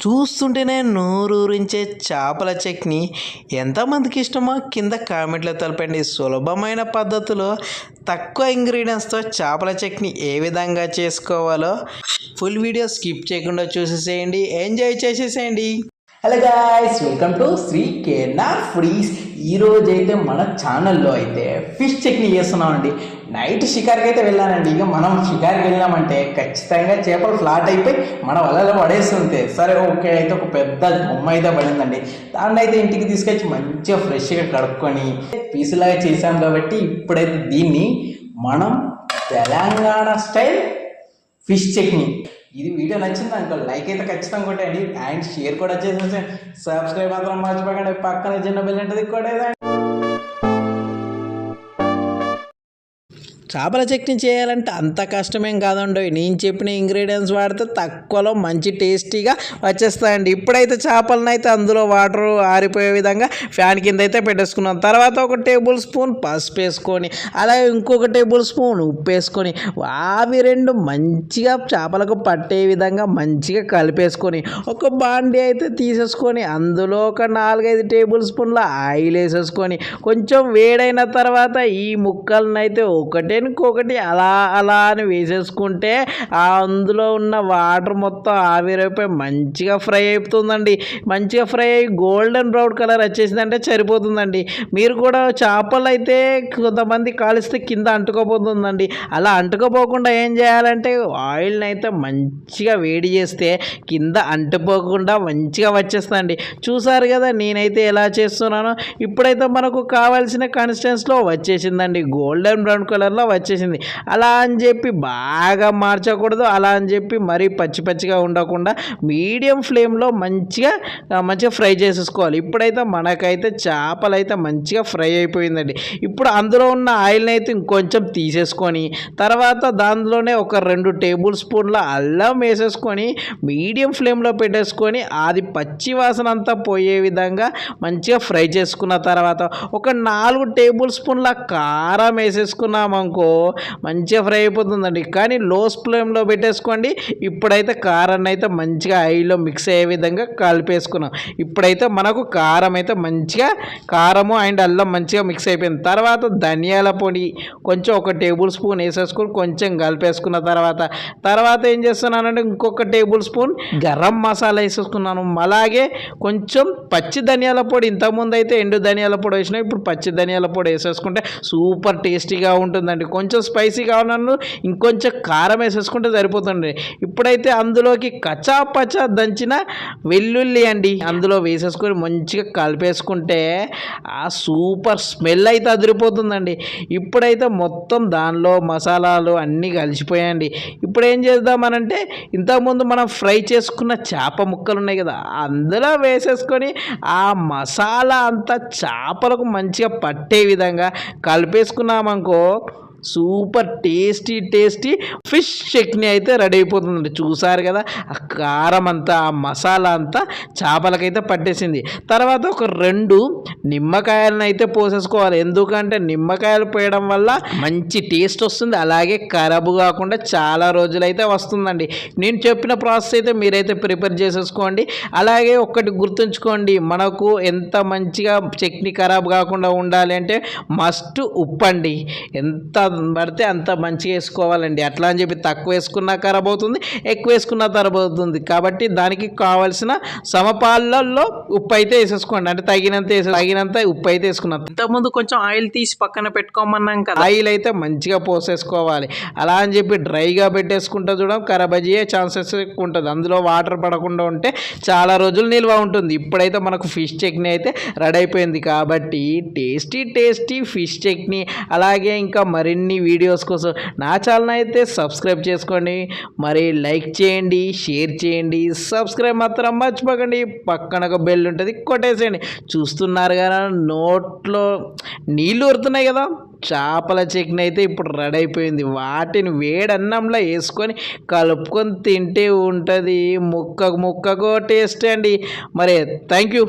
చూస్తుంటేనే నోరూరించే చేపల చట్నీ ఎంతమందికి ఇష్టమో కింద కామెంట్లో తెలపండి. సులభమైన పద్ధతిలో తక్కువ ఇంగ్రీడియంట్స్తో చేపల చట్నీ ఏ విధంగా చేసుకోవాలో ఫుల్ వీడియో స్కిప్ చేయకుండా చూసేసేయండి, ఎంజాయ్ చేసేసేయండి. Hello guys, welcome to Shri KNR foodies. ఈరోజు అయితే మన ఛానల్లో అయితే ఫిష్ చట్నీ చేస్తున్నామండి. నైట్ షికార్కి అయితే వెళ్ళానండి. ఇక మనం షికార్కి వెళ్ళామంటే ఖచ్చితంగా చేపలు ఫ్లాట్ అయిపోయి మన వలలో పడేస్తుంటే సరే ఓకే అయితే ఒక పెద్ద బొమ్మ అయితే పడిందండి. దాన్ని అయితే ఇంటికి తీసుకొచ్చి మంచిగా ఫ్రెష్గా కడుక్కొని పీసులాగా చేసాం కాబట్టి ఇప్పుడైతే దీన్ని మనం తెలంగాణ స్టైల్ ఫిష్ చట్నీ. ఇది వీడియో నచ్చింది అనుకో లైక్ అయితే ఖచ్చితంగా కొట్టండి, అండ్ షేర్ కూడా చేసేసి సబ్స్క్రైబ్ మాత్రం మర్చిపోకండి. పక్కన చిన్న బిల్ ఉంటుంది కొట్టేదండి. చేపల చట్నీ చేయాలంటే అంత కష్టమేం కాదండి. నేను చెప్పిన ఇంగ్రీడియంట్స్ వాడితే తక్కువలో మంచి టేస్టీగా వచ్చేస్తాయండి. ఇప్పుడైతే చేపలను అయితే అందులో వాటర్ ఆరిపోయే విధంగా ఫ్యాన్ కింద అయితే పెట్టేసుకున్నాం. తర్వాత ఒక టేబుల్ స్పూన్ పసుపు వేసుకొని, అలాగే ఇంకొక టేబుల్ స్పూన్ ఉప్పు వేసుకొని అవి రెండు మంచిగా చేపలకు పట్టే విధంగా మంచిగా కలిపేసుకొని ఒక బాండి అయితే తీసేసుకొని అందులో ఒక 4-5 టేబుల్ స్పూన్ల ఆయిల్ వేసేసుకొని కొంచెం వేడైన తర్వాత ఈ ముక్కలను అయితే ఇంకొకటి అలా అలా అని వేసేసుకుంటే అందులో ఉన్న వాటర్ మొత్తం ఆవిరైపోయి మంచిగా ఫ్రై అయిపోతుందండి. మంచిగా ఫ్రై అయ్యి గోల్డెన్ బ్రౌన్ కలర్ వచ్చేసిందంటే సరిపోతుందండి. మీరు కూడా చేపలు అయితే కొంతమంది కాలిస్తే కింద అంటుకోపోతుందండి. అలా అంటుకోపోకుండా ఏం చేయాలంటే ఆయిల్ని అయితే మంచిగా వేడి చేస్తే కింద అంటుకోకుండా మంచిగా వచ్చేస్తుందండి. చూసారు కదా నేనైతే ఎలా చేస్తున్నానో. ఇప్పుడైతే మనకు కావాల్సిన కన్సిస్టెన్సీలో వచ్చేసిందండి, గోల్డెన్ బ్రౌన్ కలర్లో వచ్చేసింది. అలా అని చెప్పి బాగా మార్చకూడదు, అలా అని చెప్పి మరీ పచ్చి పచ్చిగా ఉండకుండా మీడియం ఫ్లేమ్లో మంచిగా ఫ్రై చేసేసుకోవాలి. ఇప్పుడైతే మనకైతే చేపలు అయితే మంచిగా ఫ్రై అయిపోయిందండి. ఇప్పుడు అందులో ఉన్న ఆయిల్ని అయితే ఇంకొంచెం తీసేసుకొని తర్వాత దానిలోనే ఒక 2 టేబుల్ స్పూన్ల అల్లం వేసేసుకొని మీడియం ఫ్లేమ్లో పెట్టేసుకొని అది పచ్చి వాసన అంతా పోయే విధంగా మంచిగా ఫ్రై చేసుకున్న తర్వాత ఒక 4 టేబుల్ స్పూన్ల కారం వేసేసుకున్నామనుకో మంచిగా ఫ్రై అయిపోతుందండి. కానీ లో ఫ్లేమ్లో పెట్టేసుకోండి. ఇప్పుడైతే కారాన్ని అయితే మంచిగా ఆయిల్లో మిక్స్ అయ్యే విధంగా కలిపేసుకున్నాం. ఇప్పుడైతే మనకు కారం అయితే మంచిగా కారము అండ్ అల్లం మంచిగా మిక్స్ అయిపోయింది. తర్వాత ధనియాల పొడి కొంచెం ఒక టేబుల్ స్పూన్ వేసేసుకొని కొంచెం కలిపేసుకున్న తర్వాత ఏం చేస్తున్నానంటే ఇంకొక టేబుల్ స్పూన్ గరం మసాలా వేసేసుకున్నాను. అలాగే కొంచెం పచ్చి ధనియాల పొడి, ఇంతకుముందు అయితే ఎండు ధనియాల పొడి వేసినా, ఇప్పుడు పచ్చి ధనియాల పొడి వేసేసుకుంటే సూపర్ టేస్టీగా ఉంటుందండి. కొంచెం స్పైసీగా ఉన్నాను, ఇంకొంచెం కారం వేసేసుకుంటే సరిపోతుంది. ఇప్పుడైతే అందులోకి కచాపచా దంచిన వెల్లుల్లి అండి అందులో వేసేసుకొని మంచిగా కలిపేసుకుంటే ఆ సూపర్ స్మెల్ అయితే అదిరిపోతుందండి. ఇప్పుడైతే మొత్తం దానిలో మసాలాలు అన్నీ కలిసిపోయాయండి. ఇప్పుడు ఏం చేద్దామనంటే ఇంతకుముందు మనం ఫ్రై చేసుకున్న చేప ముక్కలు ఉన్నాయి కదా అందులో వేసేసుకొని ఆ మసాలా అంతా చేపలకు మంచిగా పట్టే విధంగా కలిపేసుకున్నామనుకో సూపర్ టేస్టీ ఫిష్ చట్నీ అయితే రెడీ అయిపోతుందండి. చూసారు కదా ఆ కారం అంతా ఆ మసాలా అంతా చేపలకైతే పట్టేసింది. తర్వాత ఒక 2 నిమ్మకాయలను అయితే పోసేసుకోవాలి. ఎందుకంటే నిమ్మకాయలు పోయడం వల్ల మంచి టేస్ట్ వస్తుంది, అలాగే ఖరాబు కాకుండా చాలా రోజులైతే వస్తుందండి. నేను చెప్పిన ప్రాసెస్ అయితే మీరైతే ప్రిపేర్ చేసేసుకోండి. అలాగే ఒక్కటి గుర్తుంచుకోండి, మనకు ఎంత మంచిగా చట్నీ ఖరాబు కాకుండా ఉండాలి అంటే మస్ట్ ఉప్పు అండి. ఎంత పడితే అంత మంచిగా వేసుకోవాలండి. అట్లా అని చెప్పి తక్కువ వేసుకున్నా ఖరాబ్ అవుతుంది, ఎక్కువ వేసుకున్నా ఖరాబ్ అవుతుంది. కాబట్టి దానికి కావాల్సిన సమపాలలో ఉప్పు అయితే వేసేసుకోండి. అంటే తగినంత ఉప్పు అయితే వేసుకున్నాం. ఇంతకుముందు కొంచెం ఆయిల్ తీసి పక్కన పెట్టుకోమన్నాం కదా, ఆయిల్ అయితే మంచిగా పోసేసుకోవాలి. అలా అని చెప్పి డ్రైగా పెట్టేసుకుంటే చూడడం ఖరాబ్ అయ్యే ఛాన్సెస్ ఎక్కువ ఉంటుంది. అందులో వాటర్ పడకుండా ఉంటే చాలా రోజులు నిల్వ ఉంటుంది. ఇప్పుడైతే మనకు ఫిష్ చట్నీ అయితే రెడీ అయిపోయింది. కాబట్టి టేస్టీ ఫిష్ చట్నీ అలాగే ఇంకా మరిన్ని వీడియోస్ కోసం నా ఛానల్ అయితే సబ్స్క్రైబ్ చేసుకోండి. మరి లైక్ చేయండి, షేర్ చేయండి, సబ్స్క్రైబ్ మాత్రం మర్చిపోకండి. పక్కన ఒక బెల్ ఉంటుంది కొట్టేసేయండి. చూస్తున్నారు కదా నోట్లో నీళ్ళు ఊరుతున్నాయి కదా. చేపల చట్నీ అయితే ఇప్పుడు రెడీ అయిపోయింది. వాటిని వేడన్నంలో వేసుకొని కలుపుకొని తింటే ఉంటుంది ముక్కకు టేస్ట్ అండి. మరి థ్యాంక్ యూ.